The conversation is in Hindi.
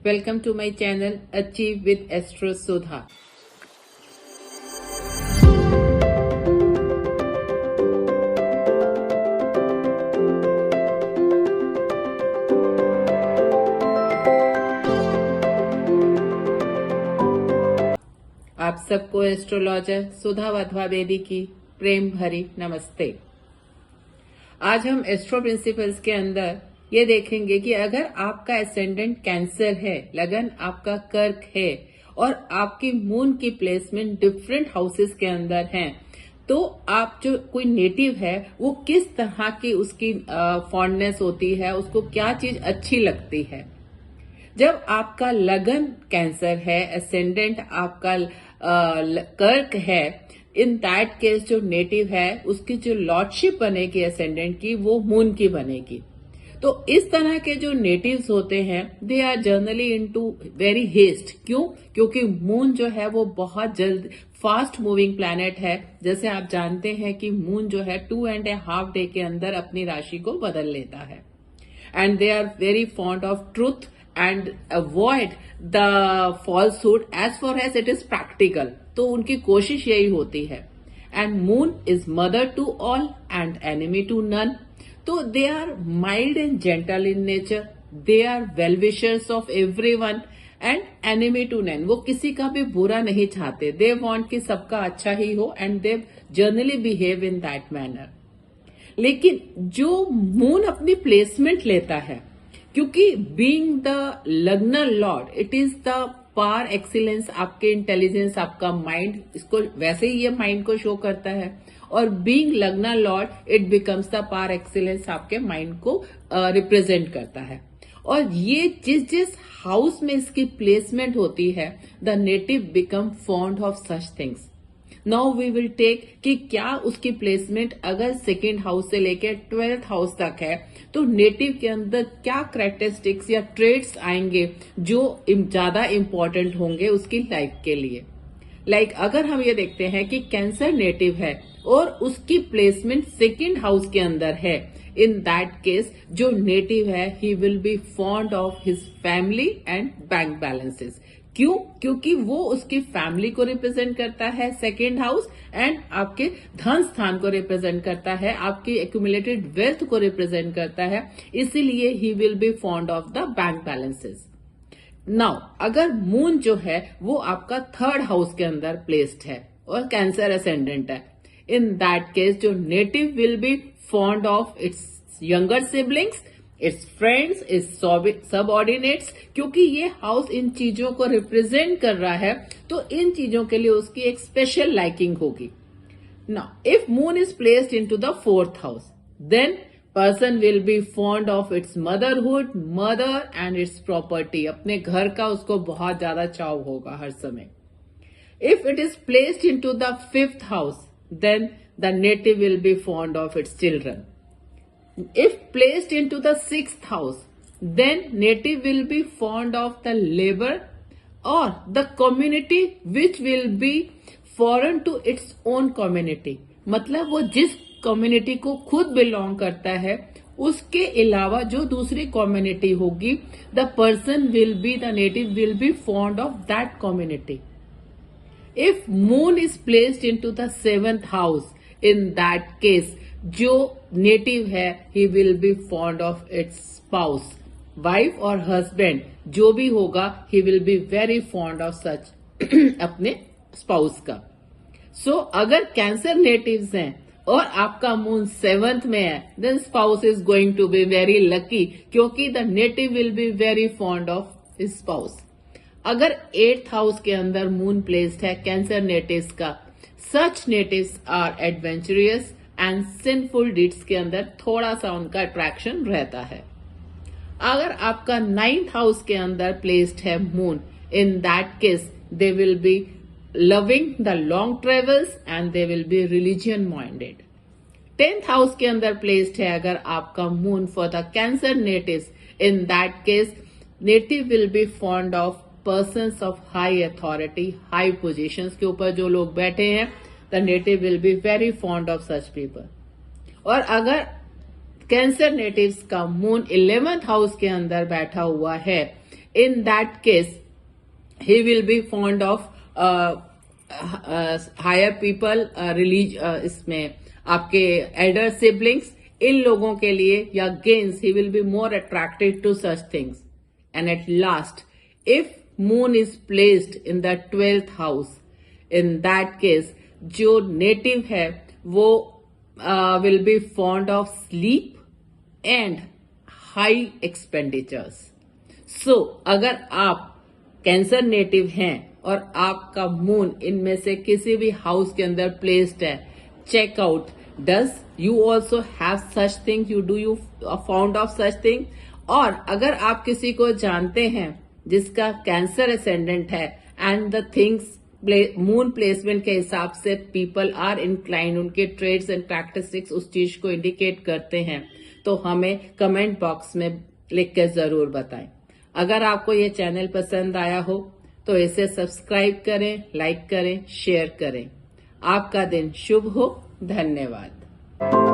Welcome to my channel Achieve with Astro Sudha. आप सबको एस्ट्रोलॉजर सुधा वाधवा बेदी की प्रेम भरी नमस्ते। आज हम एस्ट्रो प्रिंसिपल्स के अंदर ये देखेंगे कि अगर आपका एसेंडेंट कैंसर है, लगन आपका कर्क है और आपकी मून की प्लेसमेंट डिफरेंट हाउसेस के अंदर है, तो आप जो कोई नेटिव है वो किस तरह की उसकी फॉन्डनेस होती है, उसको क्या चीज अच्छी लगती है। जब आपका लगन कैंसर है, एसेंडेंट आपका कर्क है, इन दैट केस जो नेटिव है उसकी जो लॉर्डशिप बनेगी एसेंडेंट की, वो मून की बनेगी। तो इस तरह के जो नेटिव्स होते हैं they are generally into very haste. क्यों? क्योंकि मून जो है वो बहुत जल्द फास्ट मूविंग प्लैनेट है। जैसे आप जानते हैं कि मून जो है 2.5 डे के अंदर अपनी राशि को बदल लेता है। And they are very fond of truth and avoid the falsehood as far as it is practical. तो उनकी कोशिश यही होती है। And moon is mother to all and enemy to none. तो they are mild and gentle in nature, they are well wishers of everyone and enemy to none. वो किसी का भी बुरा नहीं चाहते, दे वांट कि सबका अच्छा ही हो and they generally behave in that manner. लेकिन जो मून अपनी प्लेसमेंट लेता है, क्योंकि being the lagna lord it is the par excellence, आपके इंटेलिजेंस, आपका माइंड, इसको वैसे ही ये माइंड को शो करता है। और being lagna lord it becomes the par excellence, आपके माइंड को रिप्रेजेंट करता है। और ये जिस हाउस में इसकी प्लेसमेंट होती है, the native become fond of such things. Now we will take कि क्या उसकी प्लेसमेंट अगर सेकेंड हाउस से लेकर 12th हाउस तक है, तो नेटिव के अंदर क्या कैरेक्टरिस्टिक्स या ट्रेड्स आएंगे जो ज्यादा इंपॉर्टेंट होंगे उसकी लाइफ के लिए। लाइक अगर हम ये देखते हैं कि कैंसर नेटिव है और उसकी प्लेसमेंट सेकेंड हाउस के अंदर है, इन दैट केस जो नेटिव है he will be fond of his family and bank balances. क्यों? क्योंकि वो उसकी फैमिली को रिप्रेजेंट करता है सेकेंड हाउस, एंड आपके धन स्थान को रिप्रेजेंट करता है, आपकी एक्यूमुलेटेड वेल्थ को रिप्रेजेंट करता है। इसीलिए he will be fond of the bank balances. Now अगर मून जो है वो आपका 3rd हाउस के अंदर प्लेस्ड है और कैंसर असेंडेंट है, इन दैट केस जो native will be fond of it's younger siblings, it's friends, it's subordinates. क्योंकि ये हाउस इन चीजों को रिप्रेजेंट कर रहा है, तो इन चीजों के लिए उसकी एक स्पेशल लाइकिंग होगी। Now if moon is placed into the 4th house, then person will be fond of its motherhood, mother and its property. अपने घर का उसको बहुत ज्यादा चाव होगा हर समय। If it is placed into the 5th house, then the native will be fond of its children. If placed into the 6th house, then native will be fond of the labor or the community which will be foreign to its own community. मतलब वो जिस कम्युनिटी को खुद बिलोंग करता है उसके अलावा जो दूसरी कम्युनिटी होगी, the person will be, the native will be fond of that community. If moon is placed into the 7th house, in that case जो नेटिव है he will be fond of its spouse, wife और husband जो भी होगा he will be very fond of such अपने spouse का। So अगर कैंसर नेटिव्स हैं और आपका मून 7th में है, then spouse is going to be very lucky, क्योंकि the native will be very fond of his spouse। अगर 8th हाउस के अंदर मून प्लेस्ड है कैंसर नेटिव्स का, such natives are adventurous and sinful deeds के अंदर थोड़ा सा उनका अट्रैक्शन रहता है। अगर आपका 9th हाउस के अंदर प्लेस्ड है moon, in that case they will be loving the long travels and they will be religion minded. 10th house के अंदर प्लेस्ड है अगर आपका moon for the cancer natives, in that case native will be fond of persons of high authority, high positions के ऊपर जो लोग बैठे हैं, the native will be very fond of such people. और अगर कैंसर नेटिव्स का मून 11th हाउस के अंदर बैठा हुआ है, in that case he will be fond of higher people, इसमें आपके elder siblings, इन लोगों के लिए या gains, he will be more attracted to such things. And at last, if moon is placed in the 12th house, in that case जो native है वो will be fond of sleep and high expenditures. So अगर आप कैंसर नेटिव हैं और आपका मून इनमें से किसी भी हाउस के अंदर प्लेस्ड है, check out does you also have such thing, you found of such thing. और अगर आप किसी को जानते हैं जिसका कैंसर असेंडेंट है and the things moon placement के हिसाब से पीपल आर इंक्लाइन, उनके ट्रेड्स एंड प्रैक्टिसेस उस चीज को इंडिकेट करते हैं, तो हमें कमेंट बॉक्स में लिख के जरूर बताएं. अगर आपको ये चैनल पसंद आया हो तो इसे सब्सक्राइब करें, लाइक करें, शेयर करें. आपका दिन शुभ हो. धन्यवाद.